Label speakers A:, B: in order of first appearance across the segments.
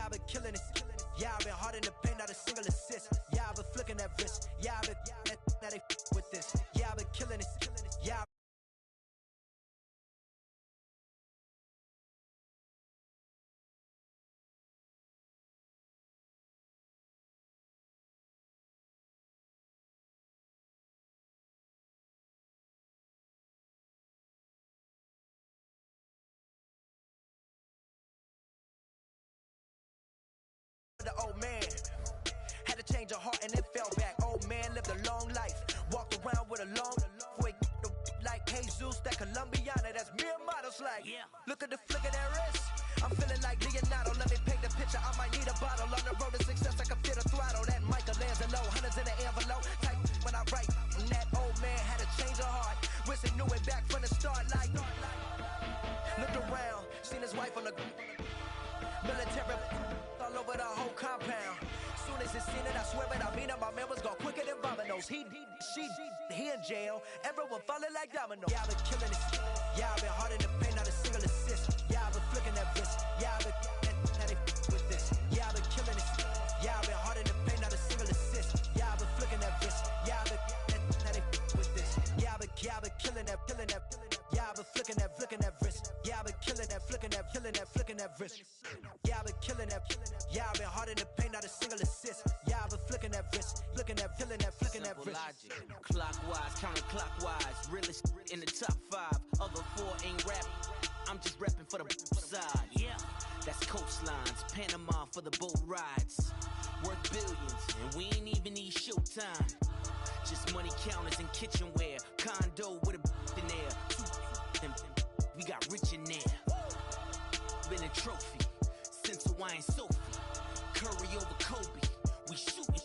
A: I've been killing it. Yeah, I've been hard in the paint, not a single assist. Yeah, I've been flicking that wrist. Yeah, I've been now they with this. Yeah, I've been killing it. Yeah. The old man had to change her heart and it fell back. Old man lived a long life, walked around with a long way like Jesus, that Colombiana, that's mere models like. Look at the flick of that wrist. I'm feeling like Leonardo. Let me paint the picture. I might need a bottle on the road to success. I can feel the throttle. That Michelangelo, hundreds in the envelope. Type when I write. And that old man had to change her heart. Wish he knew it back from the start. Like looked around, seen his wife on the military all over the whole compound. Soon as he seen it, I swear it, I mean it, my man was gone quicker than Domino's. He in jail, everyone falling like dominoes. Yeah, I've been killing it. Yeah, I've been hard in the paint, not a single assist. Yeah, I've been flicking that wrist. Yeah, I've been now they with this. Yeah, I've been killing it. Yeah, I've been hard in the paint, not a single assist. Yeah, I've been flicking that wrist. Yeah, I've been now they with this. Yeah, I've been killing that. Yeah, I've been flicking that wrist. Yeah, I've been killing that, flicking that wrist. Yeah, I've been killing that. Yeah, I've been hard in the paint, not a single assist. Yeah, I've been flicking that wrist, flicking that wrist.
B: Logic, clockwise, counterclockwise, realest in the top 5. Other 4 ain't rap. I'm just rapping for the side. Yeah, that's coastlines, Panama for the boat rides. Worth billions, and we ain't even need showtime. Just money counters and kitchenware. Condo with a in there. We got rich in there. Been a trophy since Hawaiian Sophie. Curry over Kobe. We shooting.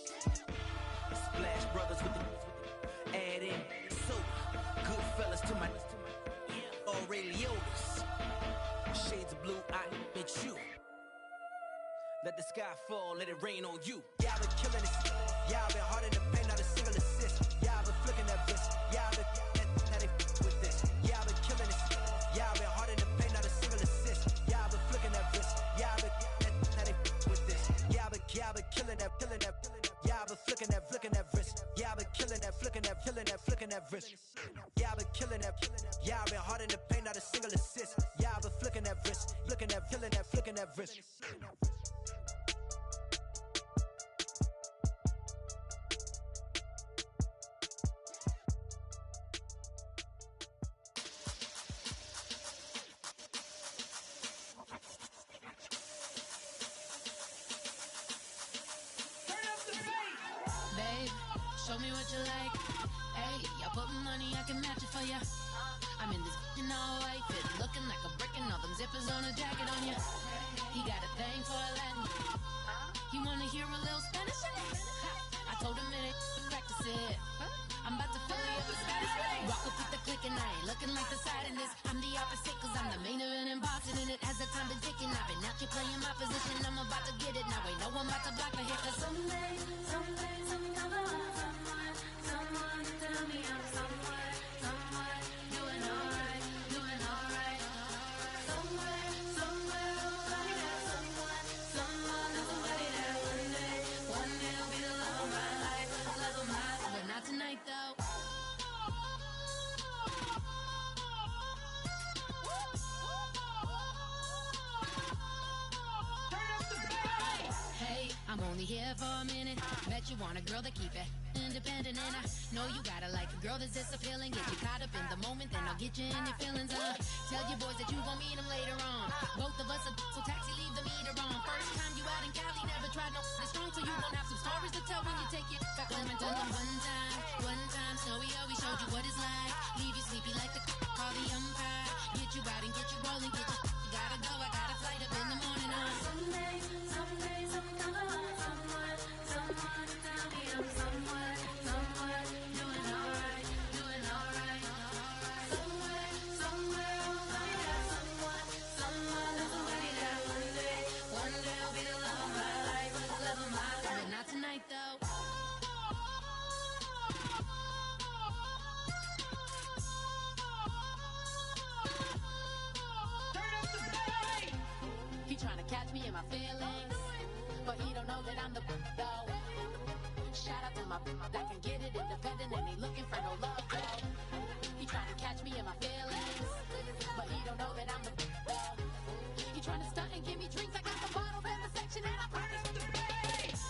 B: Splash Brothers with the add in soda. Good fellas to my Aureliotas. Shades of blue, I admit you. Let the sky fall, let it rain on you.
A: Yeah, I've been killing it. Yeah, I've been hard in the paint, not a single assist. Yeah, I've been flicking that wrist. Yeah, I've been now they with this. Yeah, I've been killing it. Yeah, I've been hard in the paint, not a single assist. Yeah, I've been flicking that wrist. Yeah, I've been now they with this. Yeah, I've been killing that. Yeah, I've been flicking that wrist. Yeah, I've been killing that, flicking that wrist. Yeah, I've been killing that. Yeah, I've been hard in the paint, not a single assist. Yeah, I've been flicking that wrist, flicking that wrist.
C: Show me what you like. Hey, y'all put money, I can match it for ya. I'm in this in all white fit, looking like a brick and all them zippers on a jacket on ya. He got a thing for a Latin. He wanna hear a little Spanish? I told him it ain't practice it. I'm about to fill me up with Scottish rain. Rock up with the click and I ain't looking like the side in this. I'm the opposite cause I'm the main event in boxing and it has the time been ticking. I've been out here playing my position, I'm about to get it. Now ain't no one about to block my hit cause someday I'm gonna someone to tell me I'm somewhere doing alright. Somewhere somebody that someone is somebody that one day will be the love of my life, but not tonight though. Hey, I'm only here for a minute. Bet you want a girl that keep it independent, and I know you gotta like a girl that's this appealing. Get you caught up in the moment, then I'll get you in your feelings. Tell your boys that you gon' meet them later on. Both of us are so taxi, leave the meter on. First time you out in Cali, never tried no strong, so you gon' have some stories to tell when you take it back home and tell them one time, Snowy always showed you what it's like. Leave you sleepy like the call the umpire. Get you out and get you rolling, get you gotta go. I got a flight up in the morning on someday, someone come along, someone to tell me I'm somewhere doing alright. Somewhere I'll find out someone is somebody that one day will be the love of my life, but not tonight though. my that can get it independent and ain't looking for no love. He trying to catch me in my feelings, but he don't know that I'm the he trying to stunt and give me drinks. I got the bottles in the section and I promise to the place.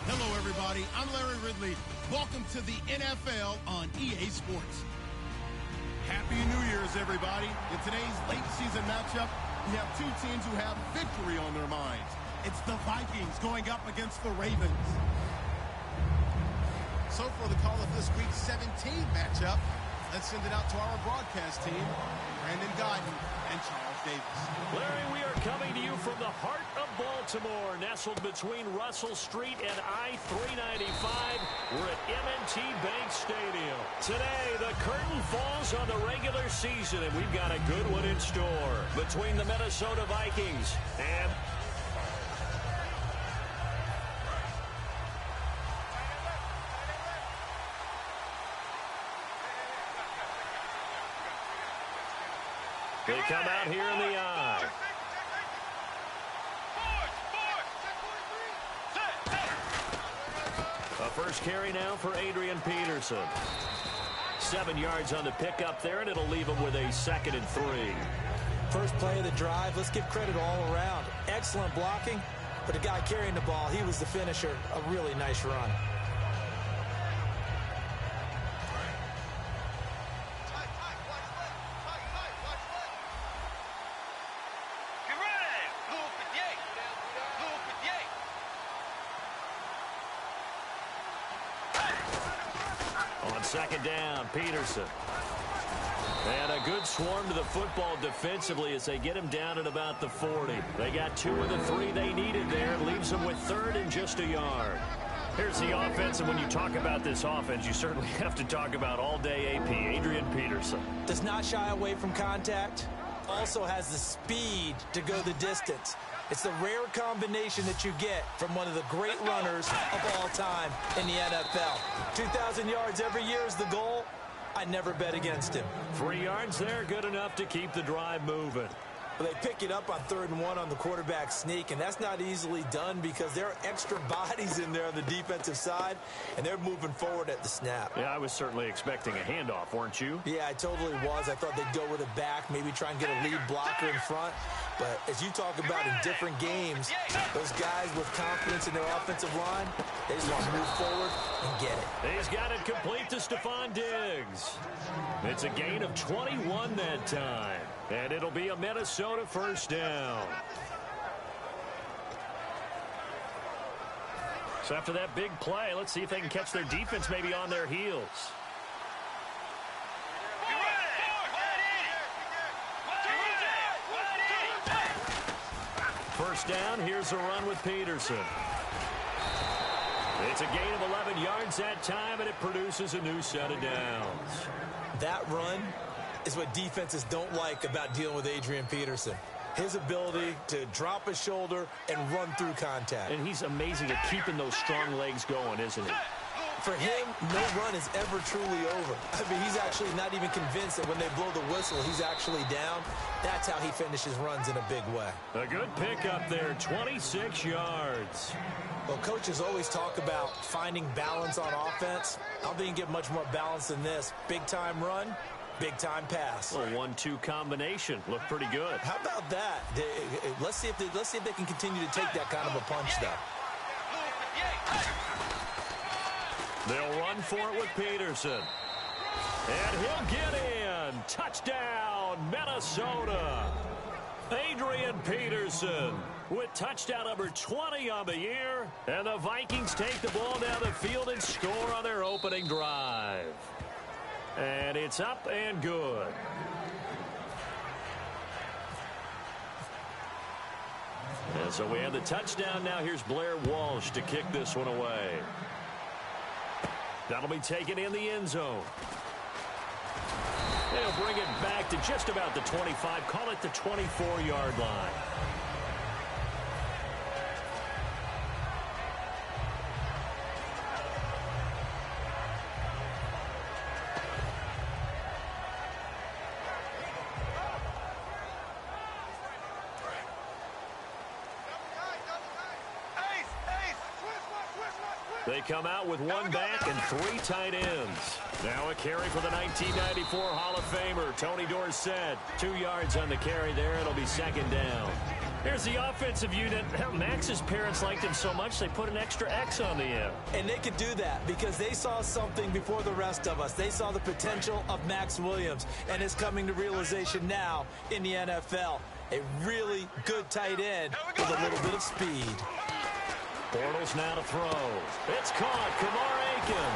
D: Hello, everybody. I'm Larry Ridley. Welcome to the NFL on EA Sports. Happy New Year's, everybody. In today's late season matchup, we have two teams who have victory on their minds. It's the Vikings going up against the Ravens. So for the call of this week's 17 matchup, let's send it out to our broadcast team, Brandon Godden and Charles Davis.
E: Larry, we are coming to you from the heart of Baltimore, nestled between Russell Street and I-395. We're at M&T Bank Stadium. Today, the curtain falls on the regular season, and we've got a good one in store between the Minnesota Vikings and they come out here in the eye. A first carry now for Adrian Peterson. 7 yards on the pickup there, and it'll leave him with a 2nd and 3.
F: First play of the drive, let's give credit all around. Excellent blocking, but the guy carrying the ball, he was the finisher. A really nice run.
E: Second down, Peterson. And a good swarm to the football defensively as they get him down at about the 40. They got 2 of the 3 they needed there. Leaves them with 3rd and just a yard. Here's the offense, and when you talk about this offense, you certainly have to talk about all-day AP, Adrian Peterson.
F: Does not shy away from contact. Also has the speed to go the distance. It's the rare combination that you get from one of the great runners of all time in the NFL. 2,000 yards every year is the goal. I never bet against him.
E: 3 yards there, good enough to keep the drive moving.
F: Well, they pick it up on 3rd and 1 on the quarterback sneak, and that's not easily done because there are extra bodies in there on the defensive side, and they're moving forward at the snap.
E: Yeah, I was certainly expecting a handoff, weren't you?
F: Yeah, I totally was. I thought they'd go with a back, maybe try and get a lead blocker in front. But as you talk about in different games, those guys with confidence in their offensive line, they just want to move forward and get it.
E: He's got it complete to Stephon Diggs. It's a gain of 21 that time. And it'll be a Minnesota first down. So after that big play, let's see if they can catch their defense maybe on their heels. First down, here's a run with Peterson. It's a gain of 11 yards that time, and it produces a new set of downs.
F: That run is what defenses don't like about dealing with Adrian Peterson. His ability to drop his shoulder and run through contact.
E: And he's amazing at keeping those strong legs going, isn't he?
F: For him, no run is ever truly over. I mean, he's actually not even convinced that when they blow the whistle, he's actually down. That's how he finishes runs in a big way.
E: A good pickup there, 26 yards.
F: Well, coaches always talk about finding balance on offense. I don't think you can get much more balance than this. Big-time run, big-time pass.
E: A 1-2 combination. Looked pretty good.
F: How about that? Let's see if they can continue to take that kind of a punch, though.
E: They'll run for it with Peterson. And he'll get in. Touchdown, Minnesota. Adrian Peterson with touchdown number 20 on the year. And the Vikings take the ball down the field and score on their opening drive. And it's up and good. And so we have the touchdown. Now here's Blair Walsh to kick this one away. That'll be taken in the end zone. They'll bring it back to just about the 25. Call it the 24-yard line. They come out with one back and 3 tight ends. Now a carry for the 1994 Hall of Famer, Tony Dorsett. 2 yards on the carry there. It'll be second down. Here's the offensive unit. Max's parents liked him so much they put an extra X on the end.
F: And they could do that because they saw something before the rest of us. They saw the potential of Max Williams, and it's coming to realization now in the NFL. A really good tight end with a little bit of speed.
E: Bortles now to throw. It's caught. Kamar Aiken.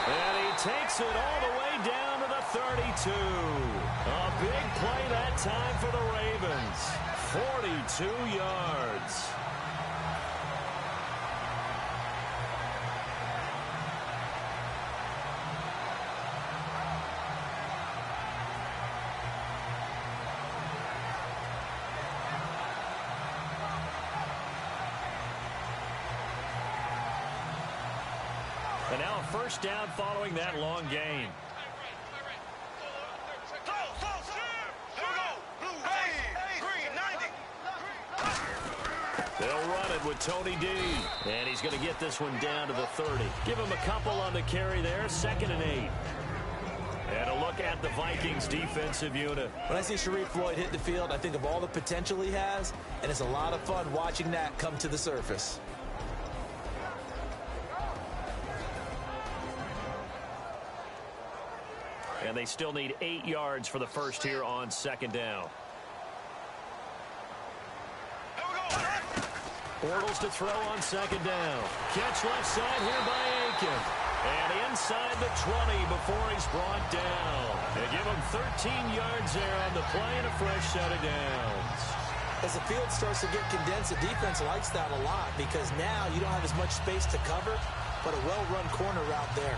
E: And he takes it all the way down to the 32. A big play that time for the Ravens. 42 yards. And now a first down following that long gain. They'll run it with Tony D. And he's going to get this one down to the 30. Give him a couple on the carry there. 2nd and 8. And a look at the Vikings defensive unit.
F: When I see Sharif Floyd hit the field, I think of all the potential he has, and it's a lot of fun watching that come to the surface.
E: And they still need 8 yards for the first here on second down. Bortles to throw on second down. Catch left side here by Aiken. And inside the 20 before he's brought down. They give him 13 yards there on the play and a fresh set of downs.
F: As the field starts to get condensed, the defense likes that a lot because now you don't have as much space to cover, but a well-run corner route there.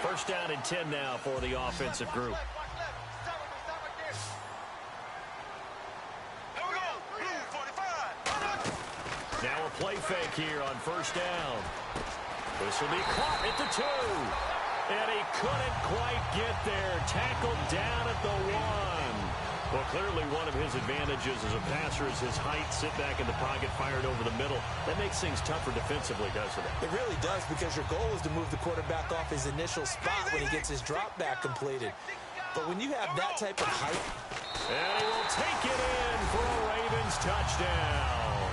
E: First down and 10 now for the offensive group. Now a play fake here on first down. This will be caught at the 2. And he couldn't quite get there. Tackled down at the 1. Well, clearly one of his advantages as a passer is his height. Sit back in the pocket, fired over the middle. That makes things tougher defensively, doesn't it?
F: It really does, because your goal is to move the quarterback off his initial spot when he gets his drop back completed. But when you have that type of height...
E: And he will take it in for a Ravens touchdown.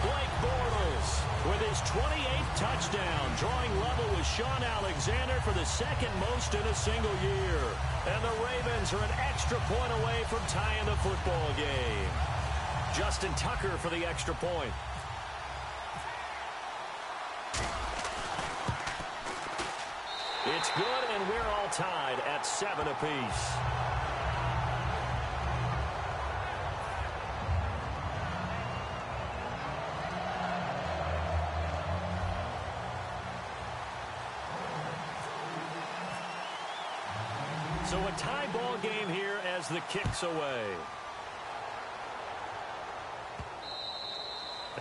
E: Blake Bortles with his 28th touchdown, drawing level with Sean Alexander for the 2nd most in a single year. And the Ravens are an extra point away from tying the football game. Justin Tucker for the extra point. It's good, and we're all tied at 7 apiece. So a tie ball game here as the kick's away.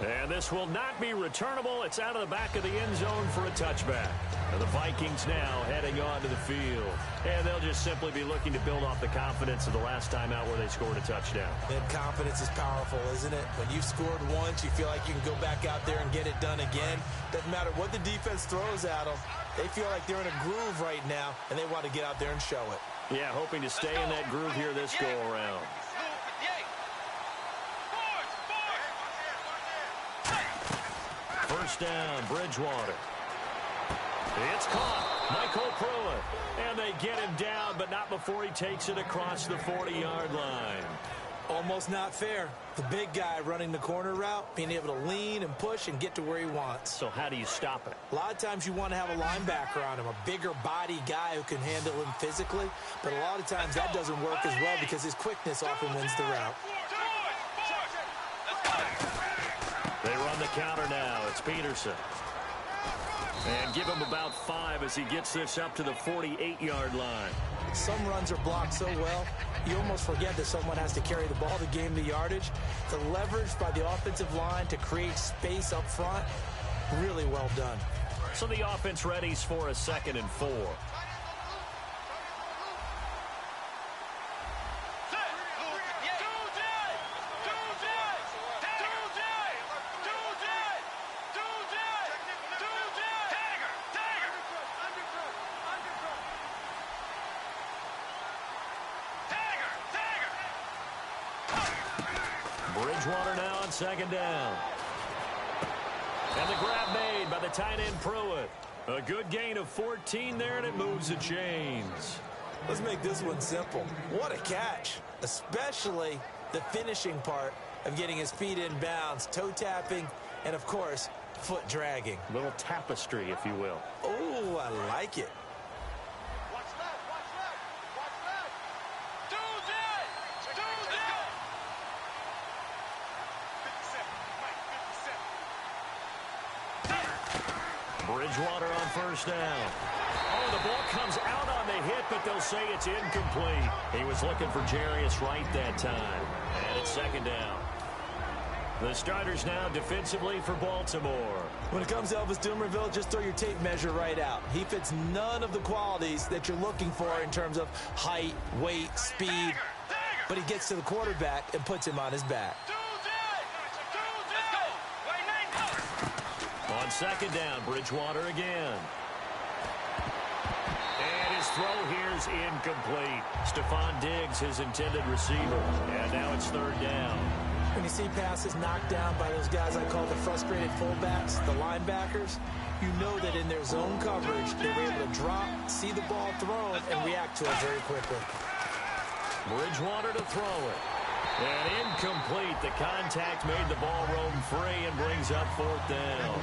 E: And this will not be returnable. It's out of the back of the end zone for a touchback. And the Vikings now heading on to the field. And they'll just simply be looking to build off the confidence of the last time out where they scored a touchdown.
F: And confidence is powerful, isn't it? When you've scored once, you feel like you can go back out there and get it done again. Doesn't matter what the defense throws at them. They feel like they're in a groove right now, and they want to get out there and show it.
E: Yeah, hoping to stay in that groove here this go-around. First down, Bridgewater. It's caught. Michael Pruitt. And they get him down, but not before he takes it across the 40-yard line.
F: Almost not fair. The big guy running the corner route, being able to lean and push and get to where he wants.
E: So how do you stop it?
F: A lot of times you want to have a linebacker on him, a bigger body guy who can handle him physically. But a lot of times that doesn't work as well because his quickness often wins the route.
E: They run the counter now. It's Peterson. And give him about 5 as he gets this up to the 48-yard line.
F: Some runs are blocked so well, you almost forget that someone has to carry the ball to gain the yardage. The leverage by the offensive line to create space up front, really well done.
E: So the offense readies for a 2nd and 4. Bridgewater now on 2nd down. And the grab made by the tight end Pruitt. A good gain of 14 there, and it moves the chains.
F: Let's make this one simple. What a catch, especially the finishing part of getting his feet in bounds, toe tapping, and, of course, foot dragging.
E: A little tapestry, if you will.
F: Oh, I like it.
E: Bridgewater on 1st down. Oh, the ball comes out on the hit, but they'll say it's incomplete. He was looking for Jarius Wright that time. And it's 2nd down. The starters now defensively for Baltimore.
F: When it comes to Elvis Dumervil, just throw your tape measure right out. He fits none of the qualities that you're looking for in terms of height, weight, speed. But he gets to the quarterback and puts him on his back.
E: On 2nd down, Bridgewater again. And his throw here's incomplete. Stephon Diggs, his intended receiver. And now it's 3rd down.
F: When you see passes knocked down by those guys I call the frustrated fullbacks, the linebackers, you know that in their zone coverage, they were able to drop, see the ball thrown, and react to it very quickly.
E: Bridgewater to throw it. And incomplete. The contact made the ball roam free and brings up 4th down.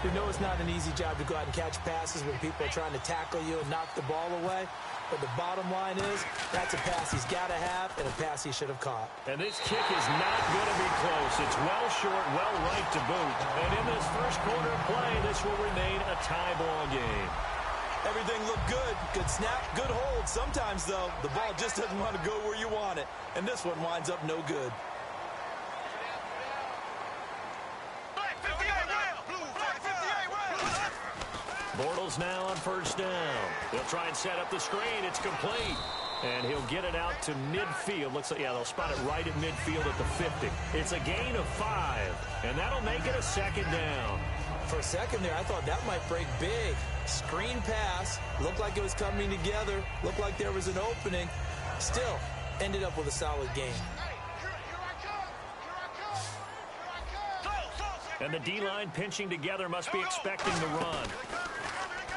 F: You know it's not an easy job to go out and catch passes when people are trying to tackle you and knock the ball away. But the bottom line is, that's a pass he's got to have and a pass he should have caught.
E: And this kick is not going to be close. It's well short, well right to boot. And in this first quarter of play, this will remain a tie ball game.
F: Everything looked good. Good snap, good hold. Sometimes, though, the ball just doesn't want to go where you want it. And this one winds up no good.
E: Bortles now on 1st down. They'll try and set up the screen. It's complete. And he'll get it out to midfield. Looks like, yeah, they'll spot it right at midfield at the 50. It's a gain of 5. And that'll make it a 2nd down.
F: For a second there, I thought that might break big. Screen pass. Looked like it was coming together. Looked like there was an opening. Still, ended up with a solid gain.
E: And the D-line pinching together must be expecting the run.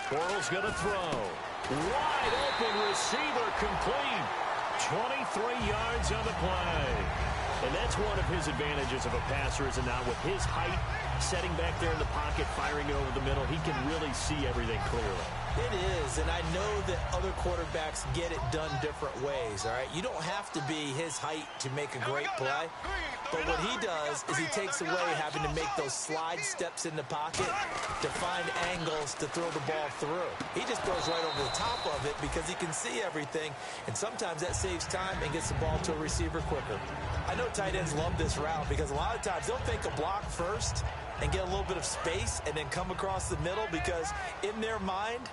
E: Bortles going to throw. Wide open receiver complete. 23 yards on the play. And that's one of his advantages of a passer, is now with his height, setting back there in the pocket, firing it over the middle, he can really see everything clearly.
F: It is, and I know that other quarterbacks get it done different ways, all right? You don't have to be his height to make a great play, but what he does is he takes away having to make those slide steps in the pocket to find angles to throw the ball through. He just throws right over the top of it because he can see everything, and sometimes that saves time and gets the ball to a receiver quicker. I know tight ends love this route because a lot of times they'll think a block first and get a little bit of space and then come across the middle because in their mind,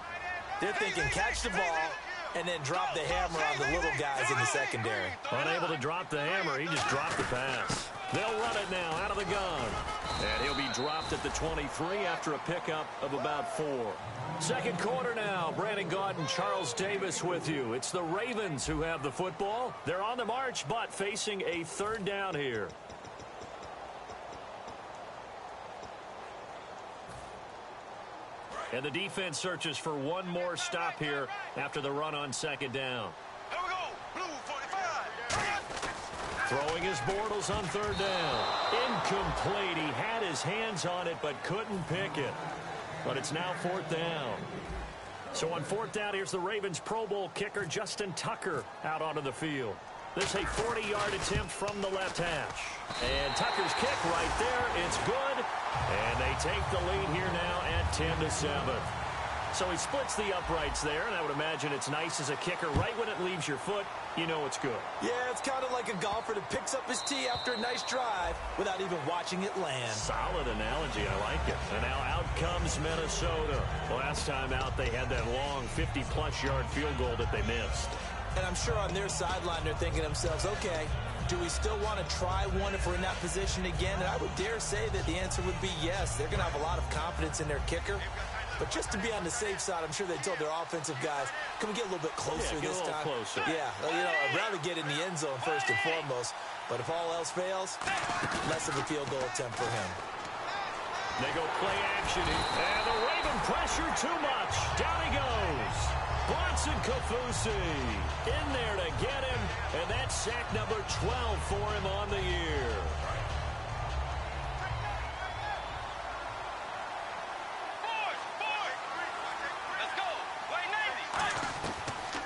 F: they're thinking catch the ball and then drop the hammer on the little guys in the secondary.
E: Unable to drop the hammer, he just dropped the pass. They'll run it now out of the gun. And he'll be dropped at the 23 after a pickup of about 4. 2nd quarter now. Brandon Gaudin, Charles Davis with you. It's the Ravens who have the football. They're on the march, but facing a 3rd down here. And the defense searches for one more stop here after the run on 2nd down.
G: Here we go. Blue 45.
E: Throwing his Bortles on 3rd down. Incomplete. He had his hands on it but couldn't pick it. But it's now 4th down. So on 4th down, here's the Ravens Pro Bowl kicker Justin Tucker out onto the field. This is a 40-yard attempt from the left hash. And Tucker's kick right there. It's good. And they take the lead here now at 10-7. So he splits the uprights there, and I would imagine it's nice as a kicker. Right when it leaves your foot, you know it's good. Yeah,
F: it's kind of like a golfer that picks up his tee after a nice drive without even watching it land.
E: Solid analogy. I like it. And now out comes Minnesota. Last time out, they had that long 50-plus yard field goal that they missed.
F: And I'm sure on their sideline, they're thinking to themselves, okay, do we still want to try one if we're in that position again? And I would dare say that the answer would be yes. They're going to have a lot of confidence in their kicker. But just to be on the safe side, I'm sure they told their offensive guys, can we get a little bit closer this time?
E: Closer.
F: Yeah, I'd rather get in the end zone first and foremost. But if all else fails, less of a field goal attempt for him.
E: They go play action. And the Raven pressure too much. Down he goes. Bronson Kafusi in there to get him. And that's sack number 12 for him on the year.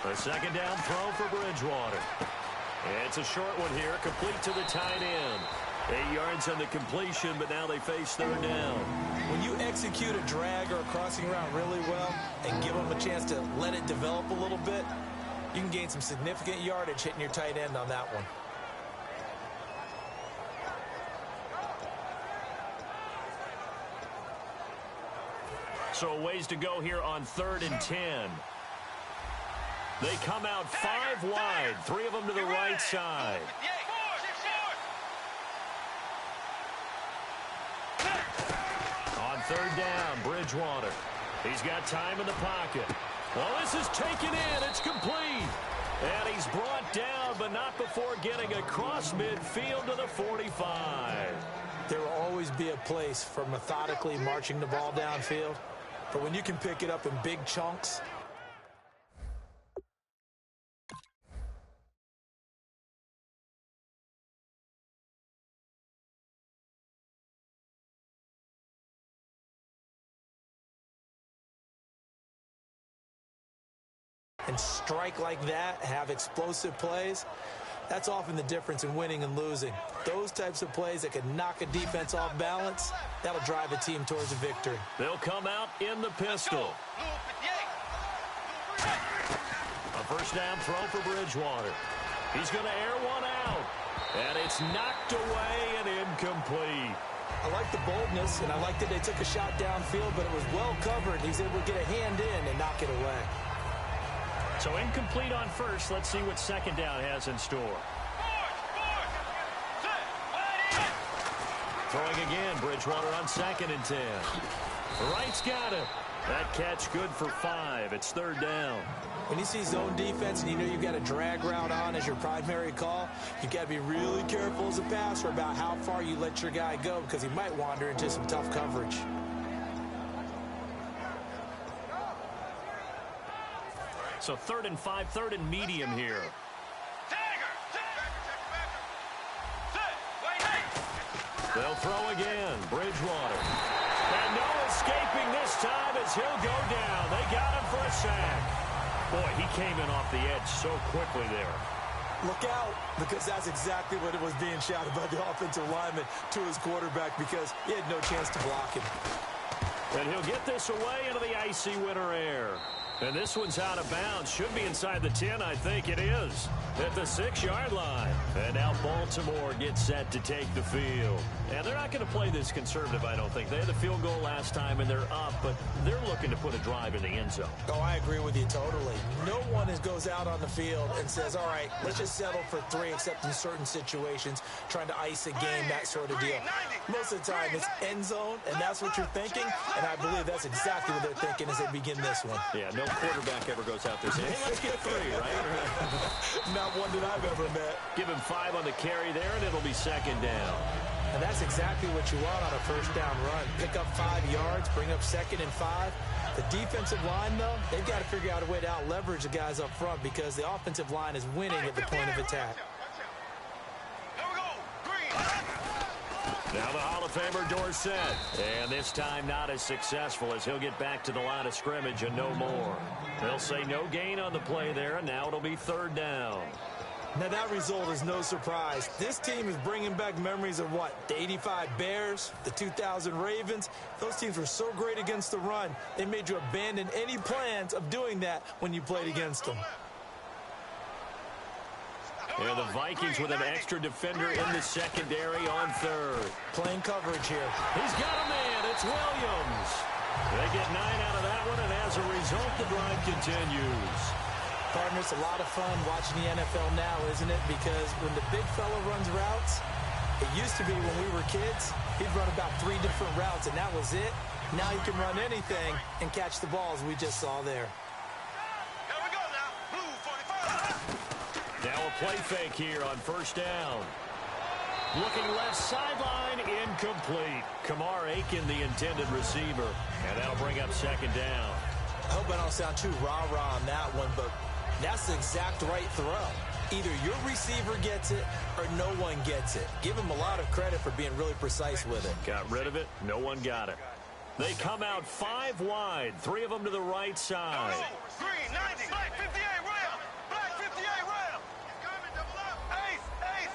E: A second down throw for Bridgewater. It's a short one here, complete to the tight end. 8 yards on the completion, but now they face third down.
F: When you execute a drag or a crossing route really well and give them a chance to let it develop a little bit, you can gain some significant yardage hitting your tight end on that one.
E: So a ways to go here on 3rd and 10. They come out 5 wide, 3 of them to the right side. On 3rd down, Bridgewater. He's got time in the pocket. Well, this is taken in. It's complete. And he's brought down, but not before getting across midfield to the 45.
F: There will always be a place for methodically marching the ball downfield. But when you can pick it up in big chunks, and strike like that, have explosive plays, that's often the difference in winning and losing. Those types of plays that can knock a defense off balance, that'll drive a team towards a victory.
E: They'll come out in the pistol. A first down throw for Bridgewater. He's going to air one out. And it's knocked away and incomplete.
F: I like the boldness, and I like that they took a shot downfield, but it was well covered. He's able to get a hand in and knock it away.
E: So incomplete on first. Let's see what second down has in store. Throwing again, Bridgewater on 2nd and 10. Wright's got it. That catch good for 5. It's 3rd down.
F: When you see zone defense and you know you've got a drag route on as your primary call, you've got to be really careful as a passer about how far you let your guy go because he might wander into some tough coverage.
E: So 3rd and 5, 3rd and medium here. They'll throw again. Bridgewater. And no escaping this time as he'll go down. They got him for a sack. Boy, he came in off the edge so quickly there.
F: Look out, because that's exactly what it was being shouted by the offensive lineman to his quarterback because he had no chance to block him.
E: And he'll get this away into the icy winter air. And this one's out of bounds. Should be inside the 10, I think it is. At the 6-yard line. And now Baltimore gets set to take the field. And they're not going to play this conservative, I don't think. They had the field goal last time, and they're up, but they're looking to put a drive in the end zone.
F: Oh, I agree with you totally. No one goes out on the field and says, all right, let's just settle for 3, except in certain situations, trying to ice a game, that sort of deal. Most of the time, it's end zone, and that's what you're thinking, and I believe that's exactly what they're thinking as they begin this one.
E: Yeah, no quarterback ever goes out there saying, hey, let's get 3, right?
F: Not one that I've ever met.
E: Give him 5 on the carry there, and it'll be 2nd down.
F: And that's exactly what you want on a first down run. Pick up 5 yards, bring up 2nd and 5. The defensive line, though, they've got to figure out a way to out-leverage the guys up front because the offensive line is winning at the point of attack.
E: Now the Hall of Famer Dorsett. And this time not as successful as he'll get back to the line of scrimmage and no more. They'll say no gain on the play there, and now it'll be 3rd down.
F: Now, that result is no surprise. This team is bringing back memories of what? The 85 Bears, the 2000 Ravens. Those teams were so great against the run, they made you abandon any plans of doing that when you played against them.
E: And the Vikings with an extra defender in the secondary on third.
F: Playing coverage here.
E: He's got a man. It's Williams. They get 9 out of that one, and as a result, the drive continues.
F: Partner, it's a lot of fun watching the NFL now, isn't it? Because when the big fella runs routes, it used to be when we were kids, he'd run about 3 different routes, and that was it. Now he can run anything and catch the balls we just saw there.
G: Here we go now. Blue 45.
E: Now a play fake here on first down. Looking left sideline, incomplete. Kamar Aiken, the intended receiver. And that'll bring up second down.
F: I hope I don't sound too rah-rah on that one, but that's the exact right throw. Either your receiver gets it or no one gets it. Give him a lot of credit for being really precise with it.
E: Got rid of it. No one got it. They come out 5 wide. 3 of them to the right side.
G: Green 90. Black 58 round. Black 58 round. He's coming. Double up. Ace. Ace.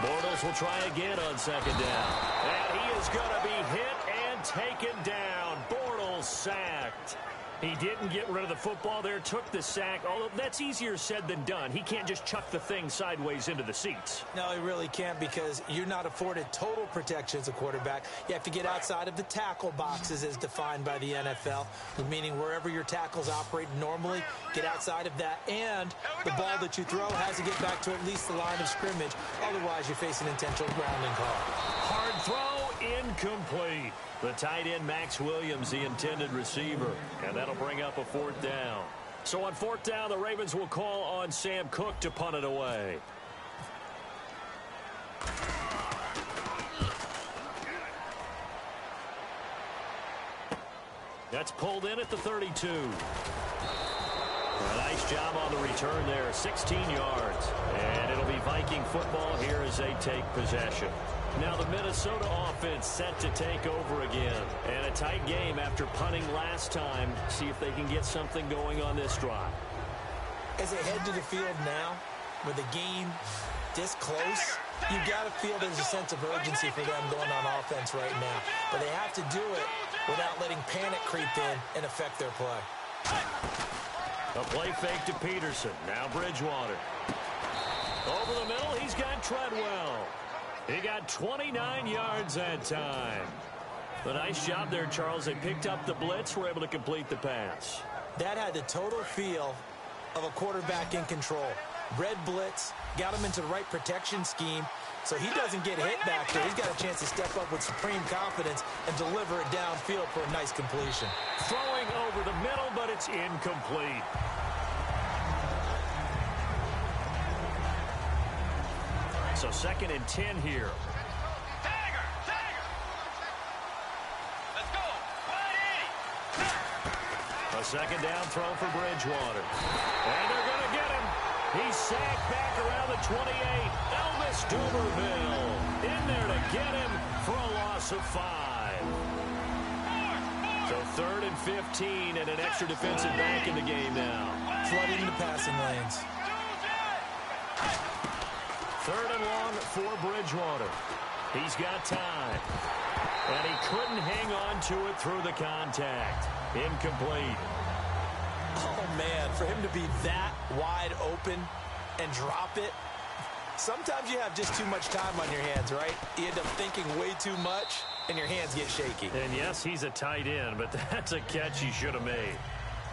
E: Bortles will try again on second down. And he is going to be hit and taken down. Bortles sacked. He didn't get rid of the football there, took the sack. Although that's easier said than done. He can't just chuck the thing sideways into the seats.
F: No, he really can't, because you're not afforded total protection as a quarterback. You have to get outside of the tackle boxes as defined by the NFL, meaning wherever your tackles operate normally, get outside of that. And the ball that you throw has to get back to at least the line of scrimmage. Otherwise, you face an intentional grounding call.
E: Hard throw, incomplete. The tight end, Max Williams, the intended receiver. And that'll bring up a 4th down. So on 4th down, the Ravens will call on Sam Cook to punt it away. That's pulled in at the 32. A nice job on the return there, 16 yards. And it'll be Viking football here as they take possession. Now the Minnesota offense set to take over again. And a tight game after punting last time. See if they can get something going on this drive.
F: As they head to the field now, with the game this close, you've got to feel there's a sense of urgency for them going on offense right now. But they have to do it without letting panic creep in and affect their play.
E: A play fake to Peterson. Now Bridgewater. Over the middle, he's got Treadwell. He got 29 yards that time. A nice job there, Charles. They picked up the blitz, were able to complete the pass.
F: That had the total feel of a quarterback in control. Red blitz, got him into the right protection scheme, so he doesn't get hit back there. He's got a chance to step up with supreme confidence and deliver it downfield for a nice completion.
E: Throwing over the middle, but it's incomplete. So 2nd and 10 here.
G: Tiger. Let's go.
E: A 2nd down throw for Bridgewater. And they're going to get him. He's sacked back around the 28. Elvis Dumerville in there to get him for a loss of 5. So 3rd and 15 and an extra defensive back in the game now.
F: Flooding the passing lanes.
E: 3rd and long for Bridgewater. He's got time. And he couldn't hang on to it through the contact. Incomplete.
F: Oh, man, for him to be that wide open and drop it, sometimes you have just too much time on your hands, right? You end up thinking way too much, and your hands get shaky.
E: And yes, he's a tight end, but that's a catch he should have made.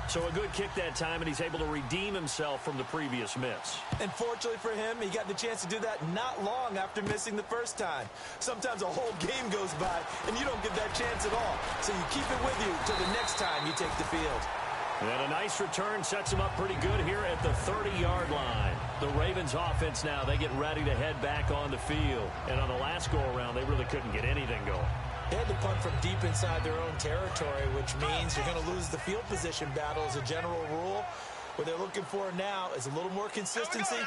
E: So a good kick that time, and he's able to redeem himself from the previous miss.
F: And fortunately for him, he got the chance to do that not long after missing the first time. Sometimes a whole game goes by, and you don't get that chance at all. So you keep it with you till the next time you take the field.
E: And a nice return sets him up pretty good here at the 30-yard line. The Ravens offense now, they get ready to head back on the field. And on the last go-around, they really couldn't get anything going.
F: They had to punt from deep inside their own territory, which means you're going to lose the field position battle as a general rule. What they're looking for now is a little more consistency,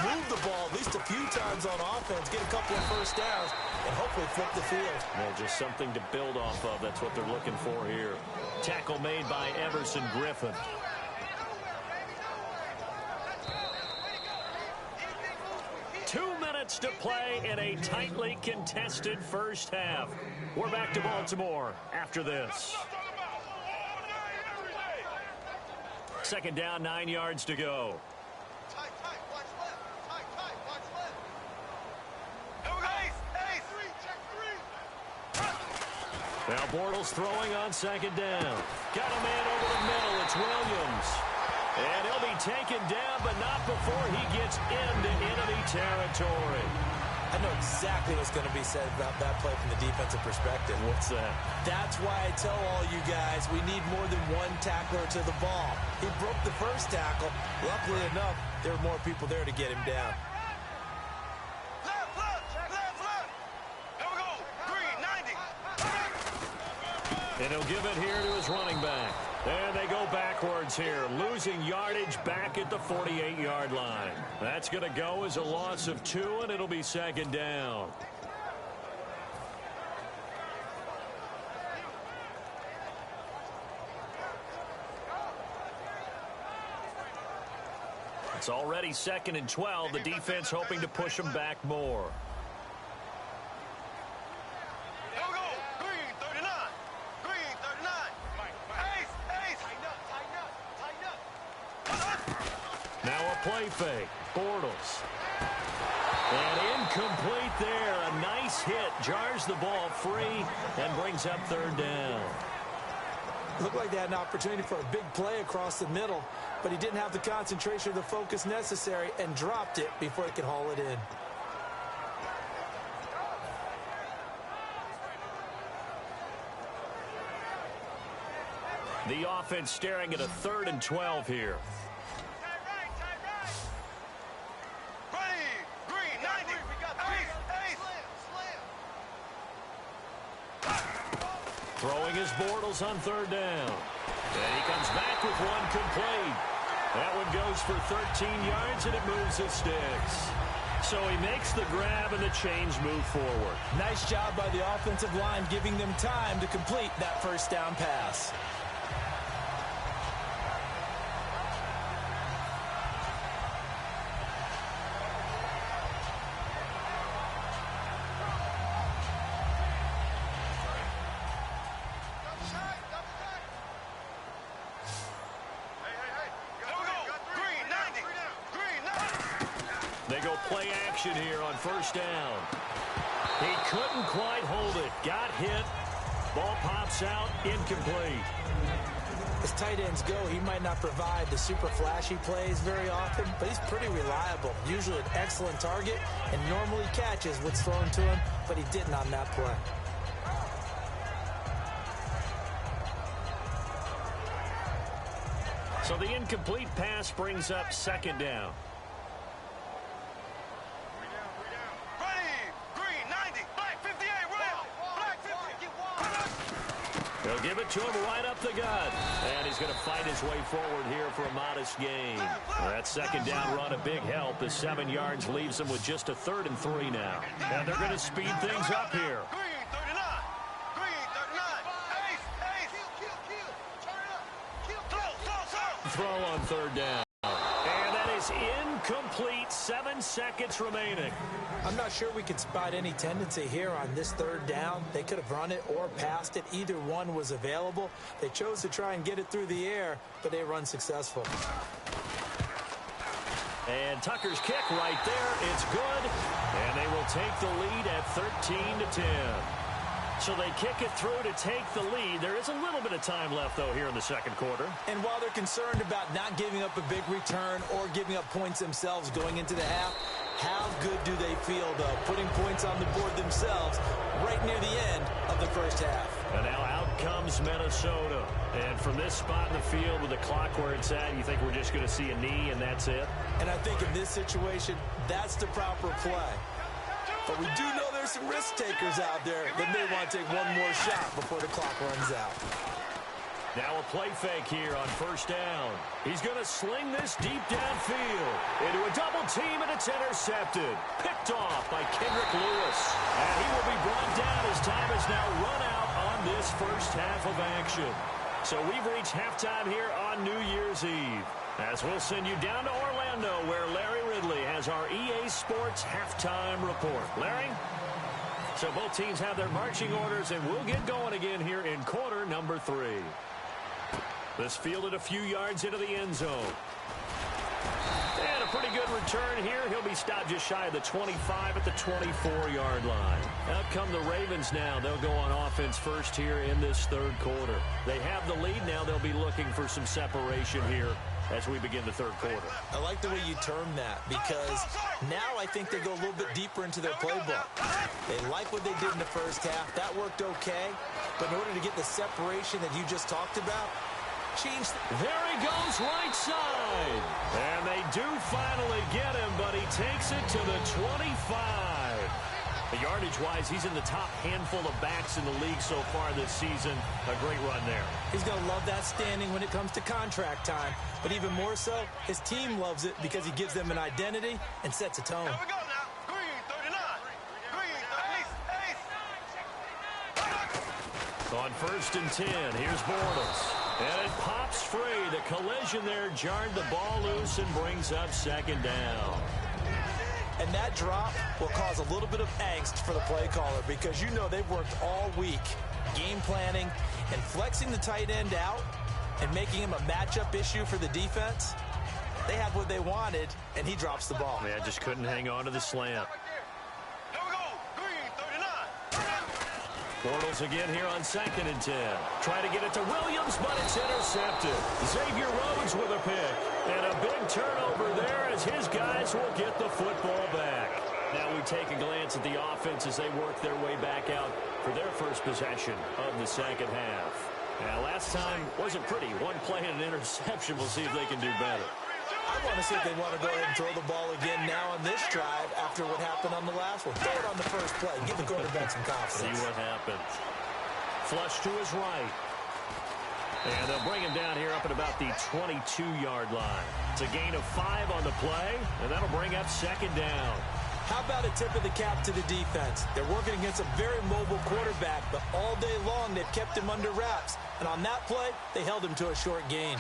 F: move the ball at least a few times on offense, get a couple of first downs, and hopefully flip the field.
E: Yeah, just something to build off of. That's what they're looking for here. Tackle made by Everson Griffin. To play in a tightly contested first half. We're back to Baltimore after this. Second down, 9 yards to go.
G: Tight, watch left. Tight, watch left. Here we go. Ace. Three, check three.
E: Now Bortles throwing on second down. Got a man over the middle. It's Williams. And he'll be taken down, but not before he gets into enemy territory.
F: I know exactly what's going to be said about that play from the defensive perspective.
E: What's that?
F: That's why I tell all you guys we need more than one tackler to the ball. He broke the first tackle. Luckily enough, there were more people there to get him down.
G: Left. Here we go. Green, 90.
E: And he'll give it here to his running back. And they go backwards here, losing yardage back at the 48-yard line. That's going to go as a loss of 2, and it'll be second down. It's already 2nd and 12. The defense hoping to push them back more. Play fake. Bortles. And incomplete there. A nice hit. Jars the ball free and brings up third down.
F: Looked like they had an opportunity for a big play across the middle, but he didn't have the concentration or the focus necessary and dropped it before he could haul it in.
E: The offense staring at a 3rd and 12 here. Throwing his Bortles on 3rd down. And he comes back with one complete. That one goes for 13 yards, and it moves his sticks. So he makes the grab, and the chains move forward.
F: Nice job by the offensive line, giving them time to complete that first down pass.
E: Play action here on first down. He couldn't quite hold it. Got hit. Ball pops out. Incomplete.
F: As tight ends go, he might not provide the super flashy plays very often, but he's pretty reliable. Usually an excellent target and normally catches what's thrown to him, but he didn't on that play.
E: So the incomplete pass brings up second down. He'll give it to him right up the gut. And he's going to fight his way forward here for a modest gain. That second down run, a big help. The 7 yards leaves him with just a 3rd and 3 now. And they're going to speed things up here.
G: Green, 39. Green, 39.
E: Throw on 3rd down. And that is incomplete. 7 seconds remaining.
F: I'm not sure we could spot any tendency here on this 3rd down. They could have run it or passed it. Either one was available. They chose to try and get it through the air, but they run successful.
E: And Tucker's kick right there. It's good. And they will take the lead at 13-10. So they kick it through to take the lead. There is a little bit of time left, though, here in the second quarter.
F: And while they're concerned about not giving up a big return or giving up points themselves going into the half, how good do they feel, though, putting points on the board themselves right near the end of the first half?
E: And now out comes Minnesota. And from this spot in the field with the clock where it's at, you think we're just going to see a knee and that's it?
F: And I think in this situation, that's the proper play. But we do know there's some risk takers out there that may want to take one more shot before the clock runs out.
E: Now a play fake here on first down. He's going to sling this deep downfield into a double team, and it's intercepted. Picked off by Kendrick Lewis. And he will be brought down as time has now run out on this first half of action. So we've reached halftime here on New Year's Eve. As we'll send you down to Orlando, where Larry Ridley has our EA Sports halftime report. Larry? So both teams have their marching orders, and we'll get going again here in quarter number 3. This fielded a few yards into the end zone. And a pretty good return here. He'll be stopped just shy of the 25 at the 24-yard line. Out come the Ravens now. They'll go on offense first here in this third quarter. They have the lead now. They'll be looking for some separation here as we begin the third quarter.
F: I like the way you termed that, because now I think they go a little bit deeper into their playbook. They like what they did in the first half. That worked okay. But in order to get the separation that you just talked about,
E: there he goes right side. And they do finally get him, but he takes it to the 25. Yardage-wise, he's in the top handful of backs in the league so far this season. A great run there.
F: He's going to love that standing when it comes to contract time. But even more so, his team loves it because he gives them an identity and sets a tone.
G: Here we go now. Green 39. Green ace.
E: On first and 10, here's Bortles. And it pops free. The collision there jarred the ball loose and brings up second down.
F: And that drop will cause a little bit of angst for the play caller, because you know they've worked all week game planning and flexing the tight end out and making him a matchup issue for the defense. They had what they wanted, and he drops the ball.
E: Yeah, just couldn't hang on to the slant.
G: Here we go. Green 39.
E: Bortles again here on second and 10. Try to get it to Williams, but it's intercepted. Xavier Rhodes with a pick. And a big turnover there as his guys will get the football back. Now we take a glance at the offense as they work their way back out for their first possession of the second half. Now last time wasn't pretty. One play and an interception. We'll see if they can do better.
F: I want to see if they want to go ahead and throw the ball again now on this drive after what happened on the last one. Throw it on the first play. Give the quarterback some confidence.
E: See what happens. Flush to his right. And they'll bring him down here up at about the 22-yard line. It's a gain of 5 on the play, and that'll bring up second down.
F: How about a tip of the cap to the defense? They're working against a very mobile quarterback, but all day long they've kept him under wraps. And on that play, they held him to a short gain.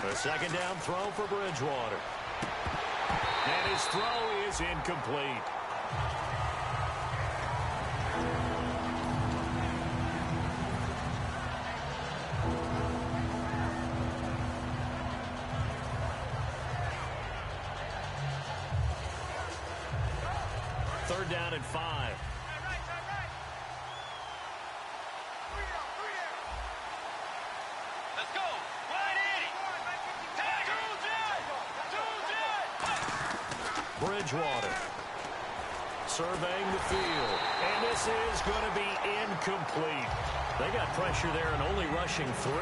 E: A second down throw for Bridgewater. And his throw is incomplete. Third down and 5.
G: Let's go.
E: Bridgewater surveying the field, and this is going to be incomplete. They got pressure there and only rushing 3.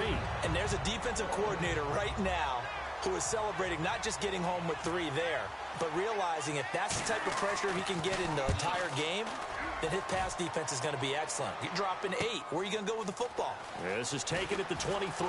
F: And there's a defensive coordinator right now who is celebrating not just getting home with 3 there, but realizing if that's the type of pressure he can get in the entire game, then his pass defense is going to be excellent. You're dropping 8. Where are you going to go with the football?
E: This is taken at the 23.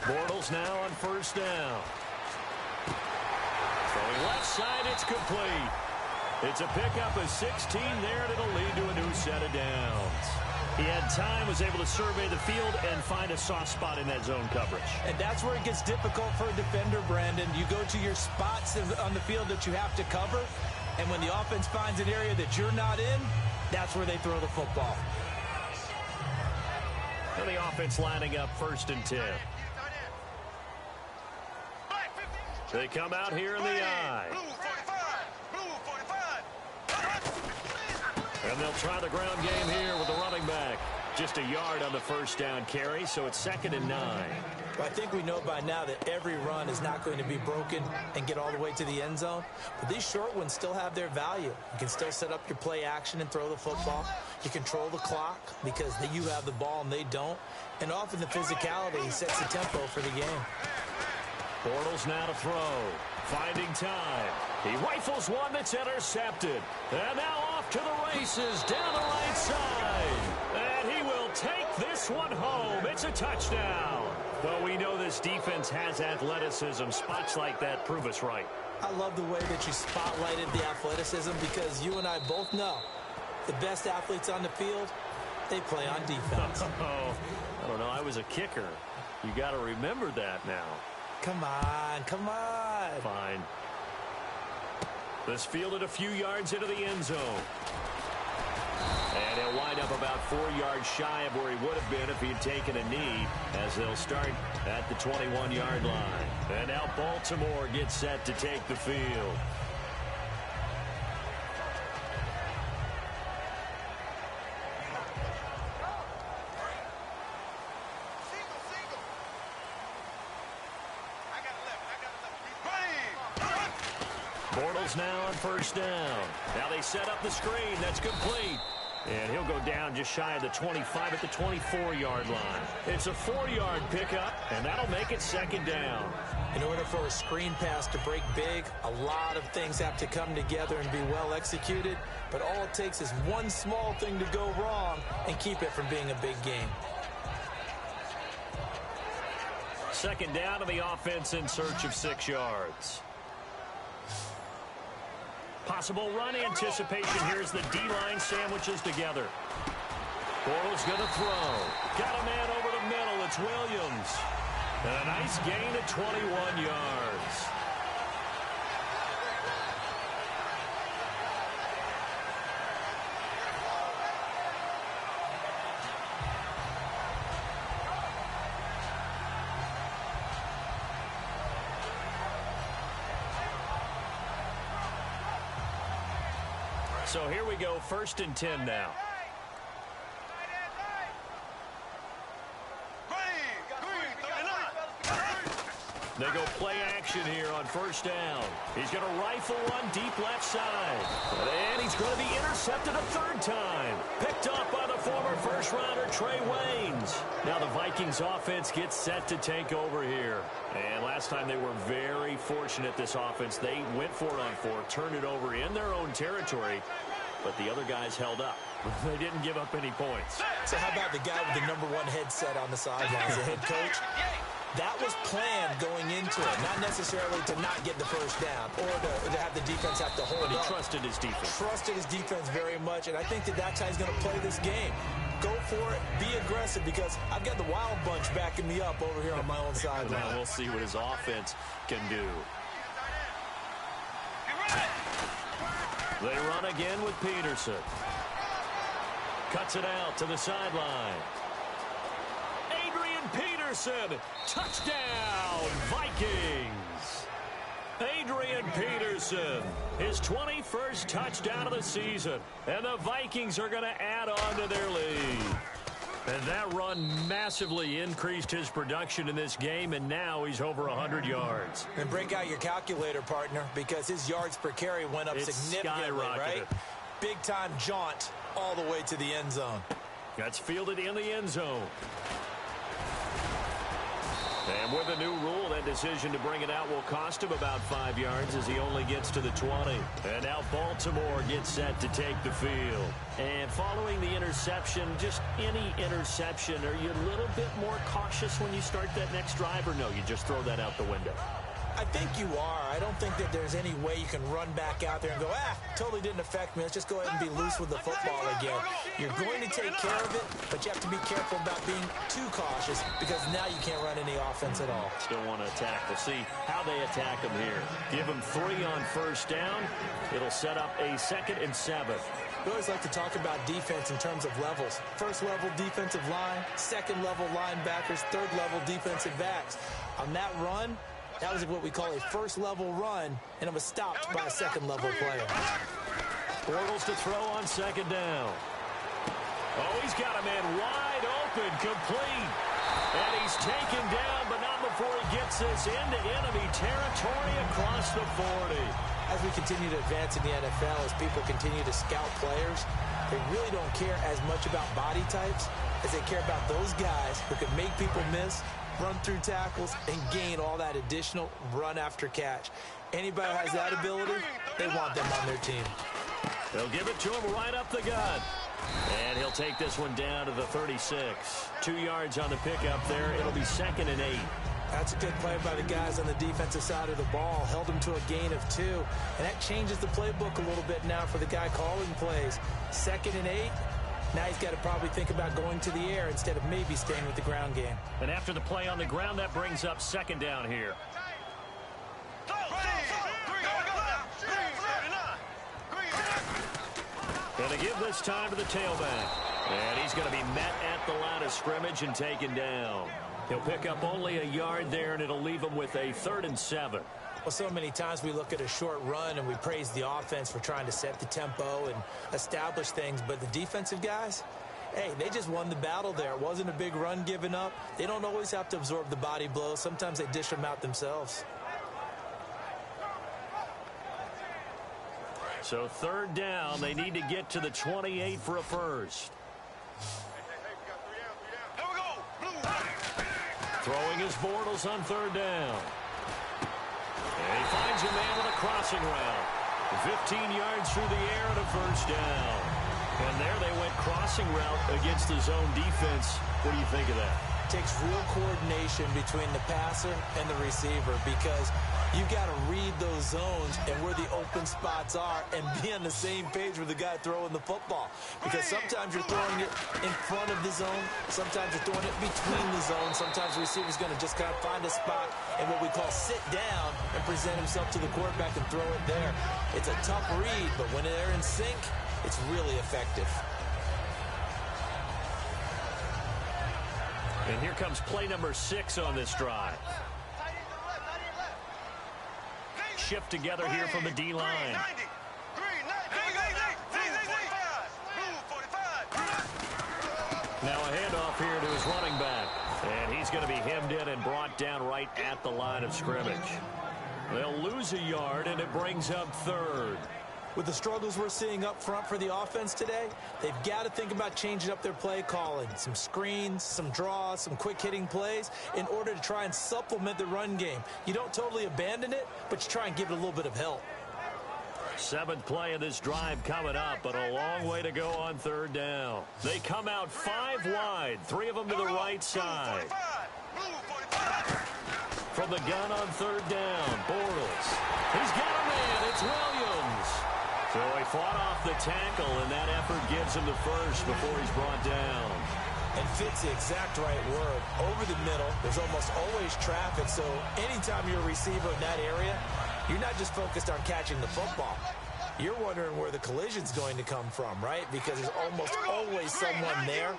E: Bortles now on first down. Throwing left side, it's complete. It's a pickup of 16 there, and it'll lead to a new set of downs. He had time, was able to survey the field and find a soft spot in that zone coverage.
F: And that's where it gets difficult for a defender, Brandon. You go to your spots on the field that you have to cover, and when the offense finds an area that you're not in, that's where they throw the football.
E: And the offense lining up 1st and 10. They come out here in the I. And they'll try the ground game here with the running back. Just a yard on the 1st down carry, so it's 2nd and 9.
F: Well, I think we know by now that every run is not going to be broken and get all the way to the end zone. But these short ones still have their value. You can still set up your play action and throw the football. You control the clock because you have the ball and they don't. And often the physicality sets the tempo for the game.
E: Bortles now to throw. Finding time. He rifles one that's intercepted. And now off to the races down the right side. And he will take this one home. It's a touchdown. Well, we know this defense has athleticism. Spots like that prove us right.
F: I love the way that you spotlighted the athleticism because you and I both know the best athletes on the field, they play on defense.
E: Oh, I don't know. I was a kicker. You got to remember that now.
F: Come on, come on.
E: Fine. This fielded a few yards into the end zone. And he'll wind up about 4 yards shy of where he would have been if he had taken a knee, as they'll start at the 21-yard line. And now Baltimore gets set to take the field. Bortles now on 1st down. Now they set up the screen. That's complete. And he'll go down just shy of the 25 at the 24-yard line. It's a 4-yard pickup, and that'll make it 2nd down.
F: In order for a screen pass to break big, a lot of things have to come together and be well executed. But all it takes is one small thing to go wrong and keep it from being a big game.
E: 2nd down to the offense in search of 6 yards. Possible run anticipation. Here's the D-line sandwiches together. Bortles going to throw. Got a man over the middle. It's Williams. And a nice gain of 21 yards. So here we go, 1st and 10 now. They go play action here on 1st down. He's going to rifle one deep left side. And he's going to be intercepted a 3rd time. Picked off by the former 1st-rounder Trey Waynes. Now the Vikings offense gets set to take over here. And last time they were very fortunate, this offense. They went 4-on-4, turned it over in their own territory. But the other guys held up. They didn't give up any points.
F: So how about the guy with the number 1 headset on the sidelines, the head coach? That was planned going into it, not necessarily to not get the 1st down or to have the defense have to hold
E: But he
F: up.
E: trusted his defense.
F: Trusted his defense very much, and I think that's how he's going to play this game. Go for it, be aggressive, because I've got the wild bunch backing me up over here on my own sideline.
E: Now we'll see what his offense can do. They run again with Peterson. Cuts it out to the sideline. Peterson, touchdown, Vikings. Adrian Peterson, his 21st touchdown of the season. And the Vikings are going to add on to their lead. And that run massively increased his production in this game, and now he's over 100 yards.
F: And break out your calculator, partner, because his yards per carry went up significantly, right? Big-time jaunt all the way to the end zone.
E: That's fielded in the end zone. And with a new rule, that decision to bring it out will cost him about 5 yards as he only gets to the 20. And now Baltimore gets set to take the field. And following the interception, just any interception, are you a little bit more cautious when you start that next drive, or no, you just throw that out the window?
F: I think you are. I don't think that there's any way you can run back out there and go, totally didn't affect me. Let's just go ahead and be loose with the football again. You're going to take care of it, but you have to be careful about being too cautious because now you can't run any offense at all.
E: Still want to attack. We'll see how they attack him here. Give him 3 on 1st down. It'll set up a 2nd and 7.
F: We always like to talk about defense in terms of levels. First level defensive line, second level linebackers, third level defensive backs. On that run, that was what we call a first level run, and it was stopped by a second level player.
E: Bortles to throw on second down. Oh, he's got a man wide open, complete. And he's taken down, but not before he gets this into enemy territory across the 40.
F: As we continue to advance in the NFL, as people continue to scout players, they really don't care as much about body types as they care about those guys who can make people miss, run through tackles, and gain all that additional run after catch. Anybody who has that ability, they want them on their team.
E: They'll give it to him right up the gut. And he'll take this one down to the 36. 2 yards on the pickup there. It'll be 2nd and 8.
F: That's a good play by the guys on the defensive side of the ball. Held him to a gain of 2. And that changes the playbook a little bit now for the guy calling plays. 2nd and 8. Now he's got to probably think about going to the air instead of maybe staying with the ground game.
E: And after the play on the ground, that brings up 2nd down here. Going to give this time to the tailback. And he's going to be met at the line of scrimmage and taken down. He'll pick up only a yard there, and it'll leave him with a 3rd and 7.
F: Well, so many times we look at a short run and we praise the offense for trying to set the tempo and establish things. But the defensive guys, hey, they just won the battle there. It wasn't a big run given up. They don't always have to absorb the body blows. Sometimes they dish them out themselves.
E: So 3rd down, they need to get to the 28 for a first. Throwing his Bortles on 3rd down. And he finds a man with a crossing route. 15 yards through the air and a first down. And there they went crossing route against the zone defense. What do you think of that?
F: It takes real coordination between the passer and the receiver because you've got to read those zones and where the open spots are and be on the same page with the guy throwing the football. Because sometimes you're throwing it in front of the zone. Sometimes you're throwing it between the zones. Sometimes the receiver's going to just kind of find a spot and what we call sit down and present himself to the quarterback and throw it there. It's a tough read, but when they're in sync, it's really effective.
E: And here comes play number 6 on this drive. Shift together here from the D-line. Now a handoff here to his running back. And he's going to be hemmed in and brought down right at the line of scrimmage. They'll lose a yard, and it brings up 3rd.
F: With the struggles we're seeing up front for the offense today, they've got to think about changing up their play calling. Some screens, some draws, some quick-hitting plays in order to try and supplement the run game. You don't totally abandon it, but you try and give it a little bit of help.
E: 7th play of this drive coming up, but a long way to go on 3rd down. They come out 5 wide, 3 of them to the right side. From the gun on 3rd down, Bortles. He's got a man, it's Williams. So he fought off the tackle, and that effort gives him the first before he's brought down.
F: And fits the exact right word. Over the middle, there's almost always traffic, so anytime you're a receiver in that area, you're not just focused on catching the football. You're wondering where the collision's going to come from, right? Because there's almost always someone there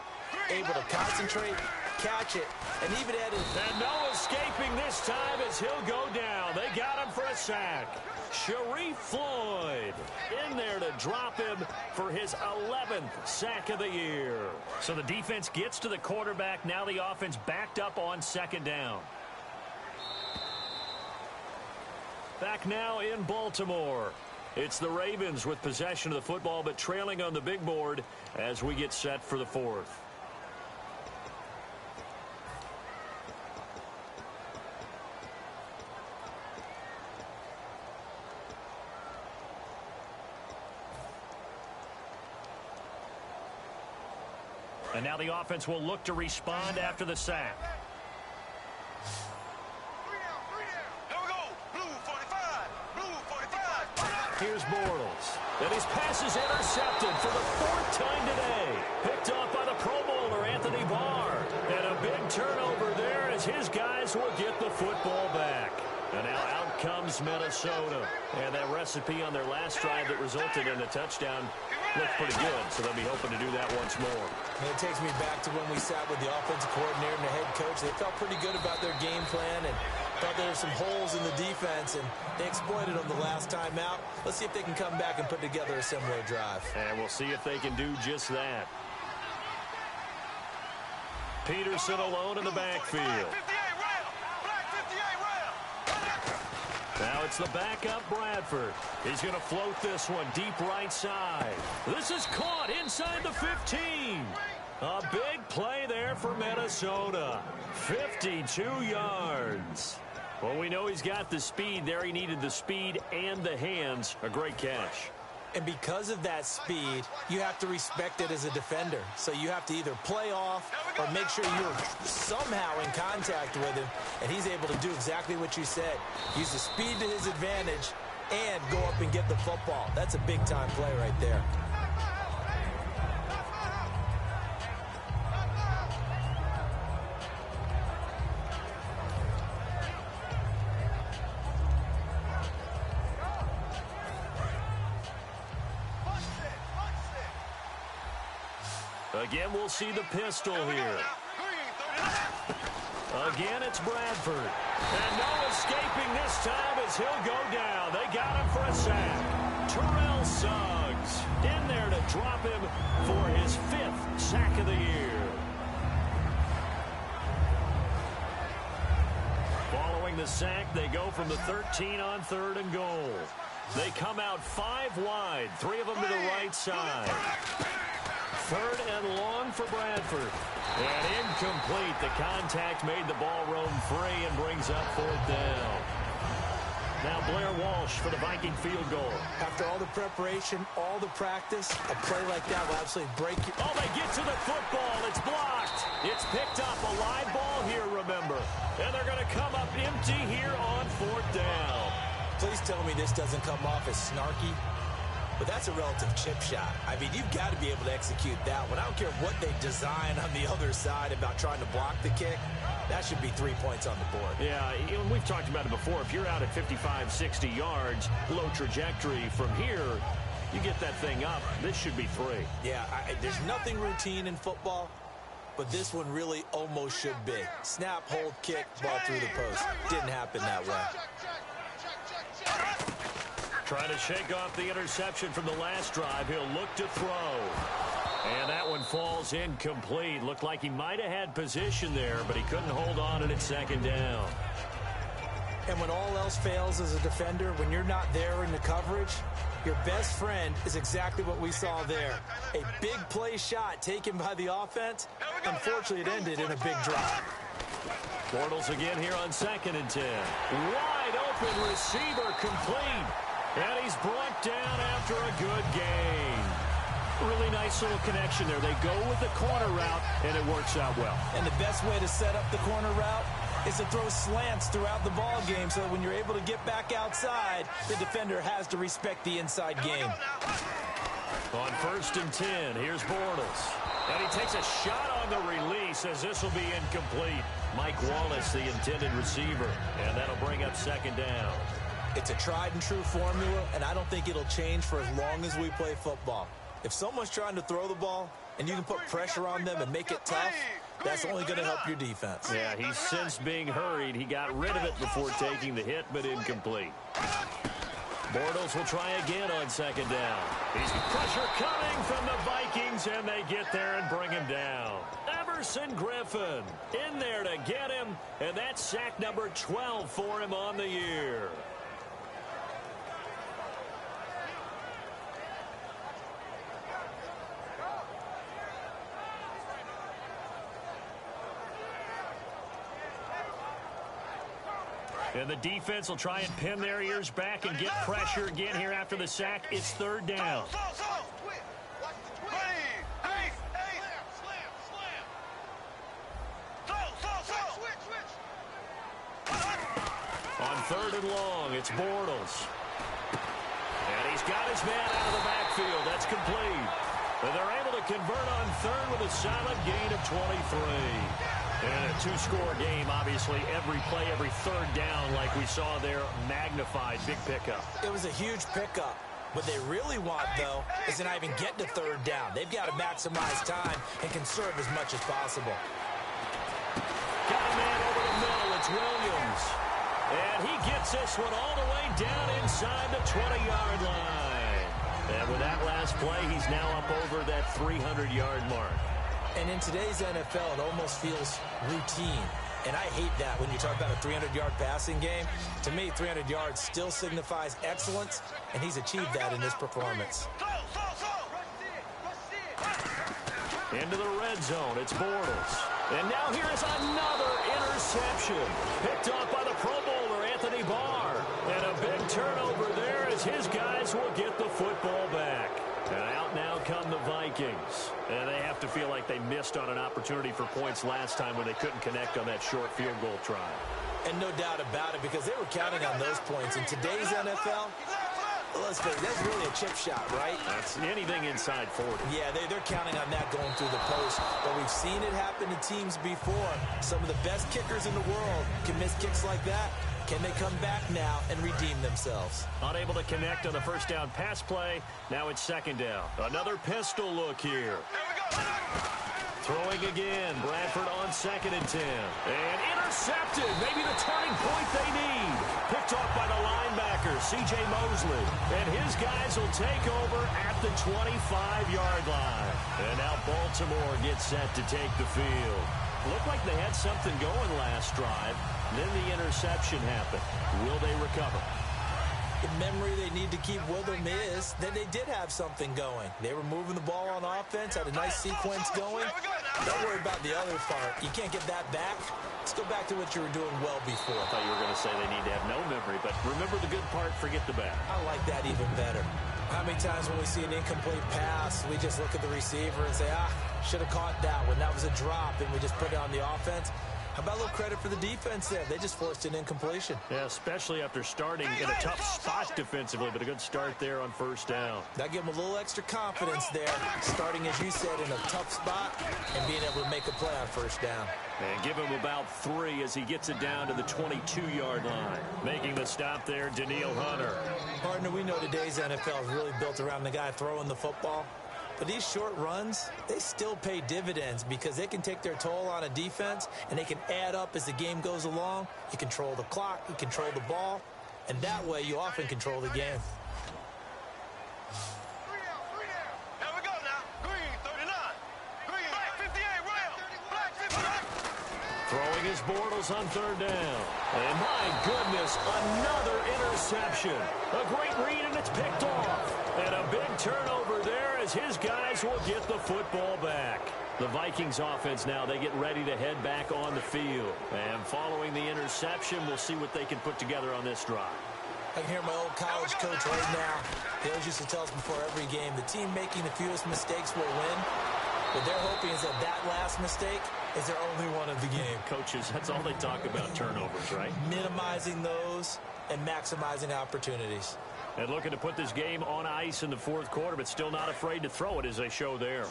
F: able to concentrate, catch it, and even add it.
E: And no escaping this time as he'll go down. They got him for a sack. Sharif Floyd in there to drop him for his 11th sack of the year. So the defense gets to the quarterback. Now the offense backed up on 2nd down. Back now in Baltimore. It's the Ravens with possession of the football, but trailing on the big board as we get set for the 4th. And now the offense will look to respond after the sack. Here's Bortles. And his pass is intercepted for the 4th time today. Picked off by the Pro Bowler, Anthony Barr. And a big turnover there as his guys will get the football back. And now out comes Minnesota. And that recipe on their last drive that resulted in a touchdown looked pretty good, so they'll be hoping to do that once more.
F: And it takes me back to when we sat with the offensive coordinator and the head coach. They felt pretty good about their game plan and thought there were some holes in the defense, and they exploited them the last time out. Let's see if they can come back and put together a similar drive.
E: And we'll see if they can do just that. Peterson alone in the backfield. Now it's the backup Bradford. He's going to float this one deep right side. This is caught inside the 15. A big play there for Minnesota. 52 yards. Well, we know he's got the speed there. He needed the speed and the hands. A great catch.
F: And because of that speed, you have to respect it as a defender. So you have to either play off or make sure you're somehow in contact with him, and he's able to do exactly what you said. Use the speed to his advantage and go up and get the football. That's a big-time play right there.
E: Again, we'll see the pistol here. Again, it's Bradford. And no escaping this time as he'll go down. They got him for a sack. Terrell Suggs in there to drop him for his 5th sack of the year. Following the sack, they go from the 13 on 3rd and goal. They come out 5 wide, 3 of them to the right side. 3rd and long for Bradford. And incomplete. The contact made the ball roam free and brings up 4th down. Now Blair Walsh for the Viking field goal.
F: After all the preparation, all the practice, a play like that will absolutely break you.
E: Oh, they get to the football. It's blocked. It's picked up. A live ball here, remember. And they're going to come up empty here on 4th down.
F: Please tell me this doesn't come off as snarky. But that's a relative chip shot. I mean, you've got to be able to execute that one. I don't care what they design on the other side about trying to block the kick. That should be 3 points on the board.
E: Yeah, we've talked about it before. If you're out at 55, 60 yards, low trajectory from here, you get that thing up. This should be 3.
F: Yeah, there's nothing routine in football, but this one really almost should be. Snap, hold, kick, ball through the post. Didn't happen that way.
E: Trying to shake off the interception from the last drive. He'll look to throw. And that one falls incomplete. Looked like he might have had position there, but he couldn't hold on and it's 2nd down.
F: And when all else fails as a defender, when you're not there in the coverage, your best friend is exactly what we saw there. A big play shot taken by the offense. Unfortunately, it ended in a big drive.
E: Bortles again here on 2nd and 10. Wide open receiver complete. And he's brought down after a good gain. Really nice little connection there. They go with the corner route, and it works out well.
F: And the best way to set up the corner route is to throw slants throughout the ball game so that when you're able to get back outside, the defender has to respect the inside game.
E: On 1st and 10, here's Bortles. And he takes a shot on the release as this will be incomplete. Mike Wallace, the intended receiver, and that'll bring up 2nd down.
F: It's a tried-and-true formula, and I don't think it'll change for as long as we play football. If someone's trying to throw the ball and you can put pressure on them and make it tough, that's only going to help your defense.
E: Yeah, he's since being hurried. He got rid of it before taking the hit, but incomplete. Bortles will try again on 2nd down. He's pressure coming from the Vikings, and they get there and bring him down. Everson Griffin in there to get him, and that's sack number 12 for him on the year. And the defense will try and pin their ears back and get pressure again here after the sack. It's 3rd down. On 3rd and long, it's Bortles. And he's got his man out of the backfield. That's complete. And they're able to convert on 3rd with a solid gain of 23. And two-score game, obviously. Every play, every third down, like we saw there, magnified. Big pickup.
F: It was a huge pickup. What they really want, though, is to not even get to third down. They've got to maximize time and conserve as much as possible.
E: Got a man over the middle. It's Williams. And he gets this one all the way down inside the 20-yard line. And with that last play, he's now up over that 300-yard mark.
F: And in today's NFL, it almost feels routine. And I hate that when you talk about a 300-yard passing game. To me, 300 yards still signifies excellence, and he's achieved that in this performance.
E: Into the red zone, it's Bortles. And now here is another interception. Picked off by the Pro Bowler, Anthony Barr. And a big turnover there as his guys will get the football back. And out now come the Vikings. And they have to feel like they missed on an opportunity for points last time when they couldn't connect on that short field goal try.
F: And no doubt about it, because they were counting on those points. In today's NFL, let's face it, that's really a chip shot, right?
E: That's anything inside 40.
F: Yeah, they're counting on that going through the post. But we've seen it happen to teams before. Some of the best kickers in the world can miss kicks like that. Can they come back now and redeem themselves?
E: Unable to connect on the first down pass play. Now it's second down. Another pistol look here. Throwing again. Bradford on 2nd and 10. And intercepted. Maybe the turning point they need. Picked off by the linebacker, C.J. Mosley. And his guys will take over at the 25-yard line. And now Baltimore gets set to take the field. Looked like they had something going last drive. Then the interception happened. Will they recover?
F: The memory they need to keep with them is that they did have something going. They were moving the ball on offense, had a nice sequence going. Don't worry about the other part. You can't get that back. Let's go back to what you were doing well before.
E: I thought you were going to say they need to have no memory, but remember the good part, forget the bad.
F: I like that even better. How many times when we see an incomplete pass, we just look at the receiver and say, should have caught that one. That was a drop, and we just put it on the offense. How about a little credit for the defense there? They just forced an incompletion.
E: Yeah, especially after starting in a tough spot defensively, but a good start there on first down.
F: That gave them a little extra confidence there, starting, as you said, in a tough spot and being able to make a play on first down.
E: And give him about 3 as he gets it down to the 22-yard line. Making the stop there, Daniil Hunter.
F: Partner, we know today's NFL is really built around the guy throwing the football. But these short runs, they still pay dividends because they can take their toll on a defense and they can add up as the game goes along. You control the clock, you control the ball, and that way you often control the game.
G: Here we go now. Green, 39. Green, black 58, round. Black 58.
E: Throwing his Bortles on third down. And my goodness, another interception. A great read, and it's picked off. And a big turnover there as his guys will get the football back. The Vikings offense now, they get ready to head back on the field. And following the interception, we'll see what they can put together on this drive.
F: I can hear my old college coach right now. He always used to tell us before every game, the team making the fewest mistakes will win. What they're hoping is that that last mistake is their only one of the game.
E: Coaches, that's all they talk about, turnovers, right?
F: Minimizing those and maximizing opportunities.
E: And looking to put this game on ice in the fourth quarter, but still not afraid to throw it as they show there.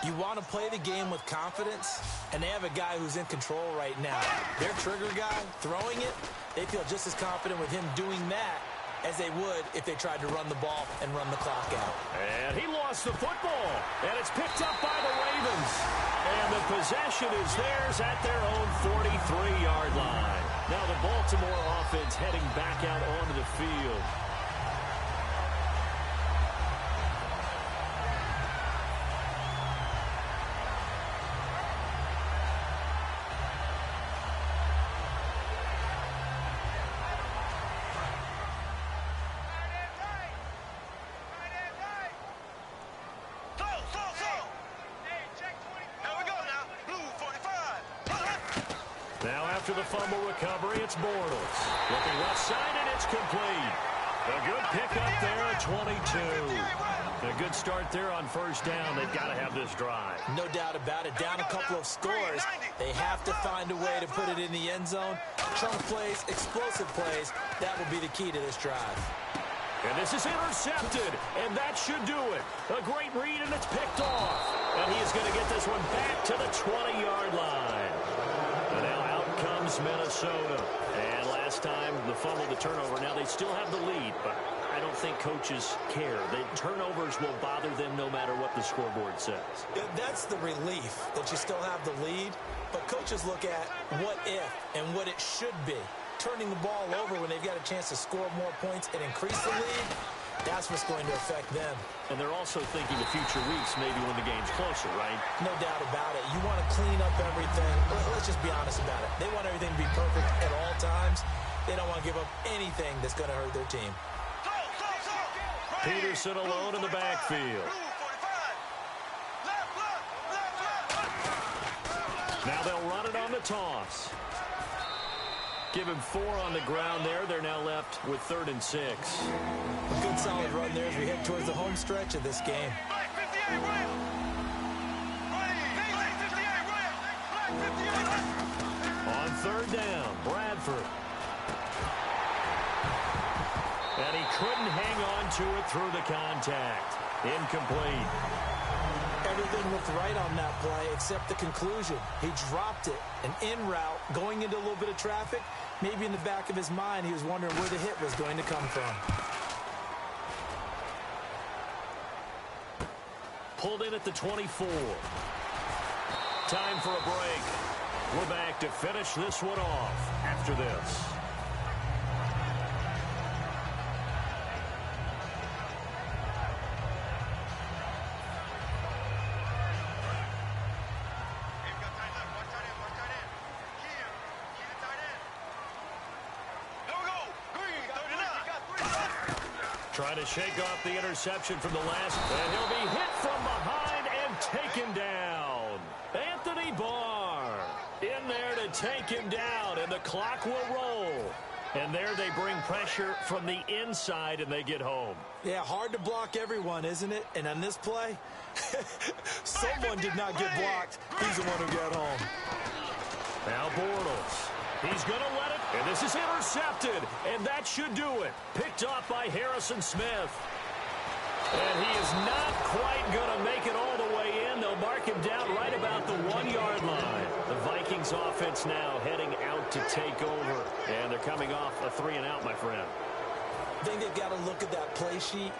F: You want to play the game with confidence, and they have a guy who's in control right now. Their trigger guy, throwing it, they feel just as confident with him doing that as they would if they tried to run the ball and run the clock out.
E: And he lost the football, and it's picked up by the Ravens. And the possession is theirs at their own 43-yard line. Now the Baltimore offense heading back out onto the field. After the fumble recovery, it's Bortles. Looking left side, and it's complete. A good pickup there at 22. A good start there on first down. They've got to have this drive.
F: No doubt about it. Down a couple of scores. They have to find a way to put it in the end zone. Chunk plays, explosive plays. That will be the key to this drive.
E: And this is intercepted, and that should do it. A great read, and it's picked off. And he is going to get this one back to the 20-yard line. And now comes Minnesota. And last time, the fumble, the turnover. Now they still have the lead, but I don't think coaches care. The turnovers will bother them no matter what the scoreboard says.
F: That's the relief that you still have the lead, but coaches look at what if and what it should be. Turning the ball over when they've got a chance to score more points and increase the lead, that's what's going to affect them.
E: And they're also thinking of future weeks, maybe when the game's closer, right?
F: No doubt about it. You want to clean up everything. Let's just be honest about it. They want everything to be perfect at all times. They don't want to give up anything that's going to hurt their team.
E: Peterson alone in the backfield. Now they'll run it on the toss. Give him 4 on the ground there. They're now left with 3rd and 6.
F: A good solid run there as we head towards the home stretch of this game.
E: On 3rd down, Bradford. And he couldn't hang on to it through the contact. Incomplete.
F: Everything looked right on that play except the conclusion. He dropped it, an in route, going into a little bit of traffic. Maybe in the back of his mind, he was wondering where the hit was going to come from.
E: Pulled in at the 24. Time for a break. We're back to finish this one off after this. Trying to shake off the interception from the last, and he'll be hit from behind and taken down. Anthony Barr in there to take him down, and the clock will roll. And there they bring pressure from the inside, and they get home.
F: Yeah, hard to block everyone, isn't it? And on this play, someone did not get blocked. He's the one who got home.
E: Now Bortles. He's going to let it, and this is intercepted, and that should do it. Picked off by Harrison Smith. And he is not quite going to make it all the way in. They'll mark him down right about the 1-yard line. The Vikings offense now heading out to take over, and they're coming off a 3-and-out, my friend.
F: I think they've got to look at that play sheet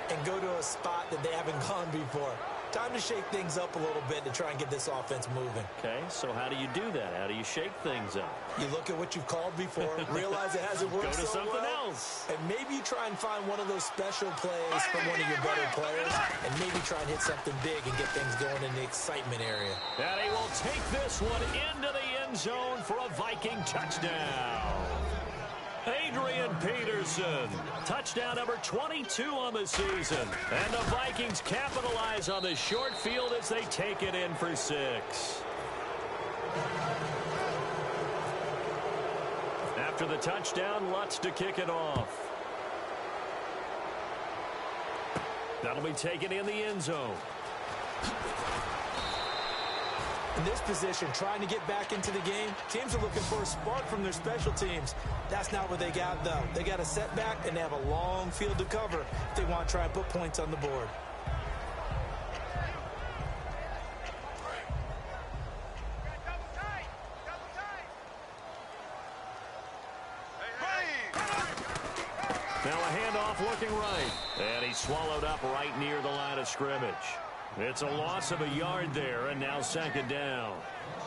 F: and go to a spot that they haven't gone before. Time to shake things up a little bit to try and get this offense moving.
E: Okay, so how do you do that? How do you shake things up?
F: You look at what you've called before, realize it hasn't worked
E: Go to
F: so
E: something
F: well,
E: else.
F: and maybe you try and find one of those special plays from one of your better players, and maybe try and hit something big and get things going in the excitement area.
E: And he will take this one into the end zone for a Viking touchdown. Adrian Peterson, touchdown number 22 on the season. And the Vikings capitalize on the short field as they take it in for 6. After the touchdown, Lutz to kick it off. That'll be taken in the end zone.
F: In this position, trying to get back into the game, teams are looking for a spark from their special teams. That's not what they got, though. They got a setback, and they have a long field to cover if they want to try and put points on the board.
E: Now a handoff looking right. And he's swallowed up right near the line of scrimmage. It's a loss of a yard there, and now 2nd down.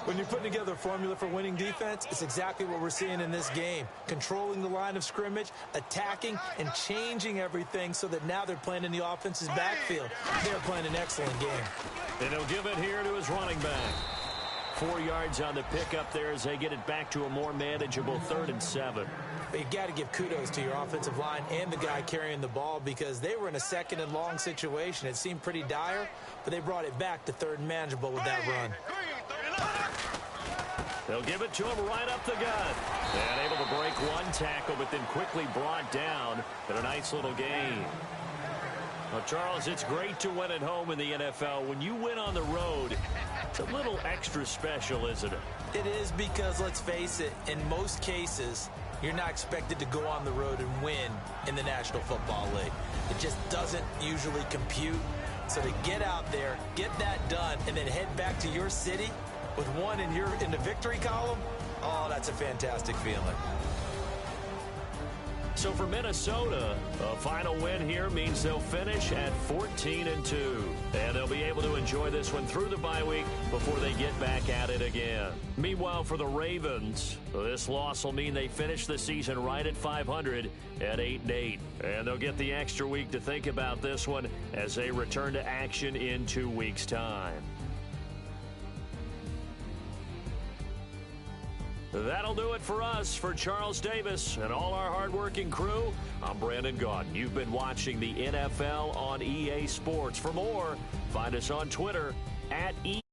F: When you're putting together a formula for winning defense, it's exactly what we're seeing in this game. Controlling the line of scrimmage, attacking, and changing everything so that now they're playing in the offense's backfield. They're playing an excellent game.
E: And he'll give it here to his running back. 4 yards on the pickup there as they get it back to a more manageable 3rd and 7.
F: But you got to give kudos to your offensive line and the guy carrying the ball because they were in a 2nd and long situation. It seemed pretty dire, but they brought it back to 3rd and manageable with that run.
E: They'll give it to him right up the gut. And able to break one tackle, but then quickly brought down in a nice little game. Well, Charles, it's great to win at home in the NFL. When you win on the road, it's a little extra special, isn't it?
F: It is because, let's face it, in most cases, you're not expected to go on the road and win in the National Football League. It just doesn't usually compute. So to get out there, get that done, and then head back to your city with one in the victory column, Oh, that's a fantastic feeling.
E: So for Minnesota, a final win here means they'll finish at 14-2. And they'll be able to enjoy this one through the bye week before they get back at it again. Meanwhile, for the Ravens, this loss will mean they finish the season right at 500 at 8-8. And they'll get the extra week to think about this one as they return to action in 2 weeks' time. That'll do it for us. For Charles Davis and all our hardworking crew, I'm Brandon Gaudin. You've been watching the NFL on EA Sports. For more, find us on Twitter @EA.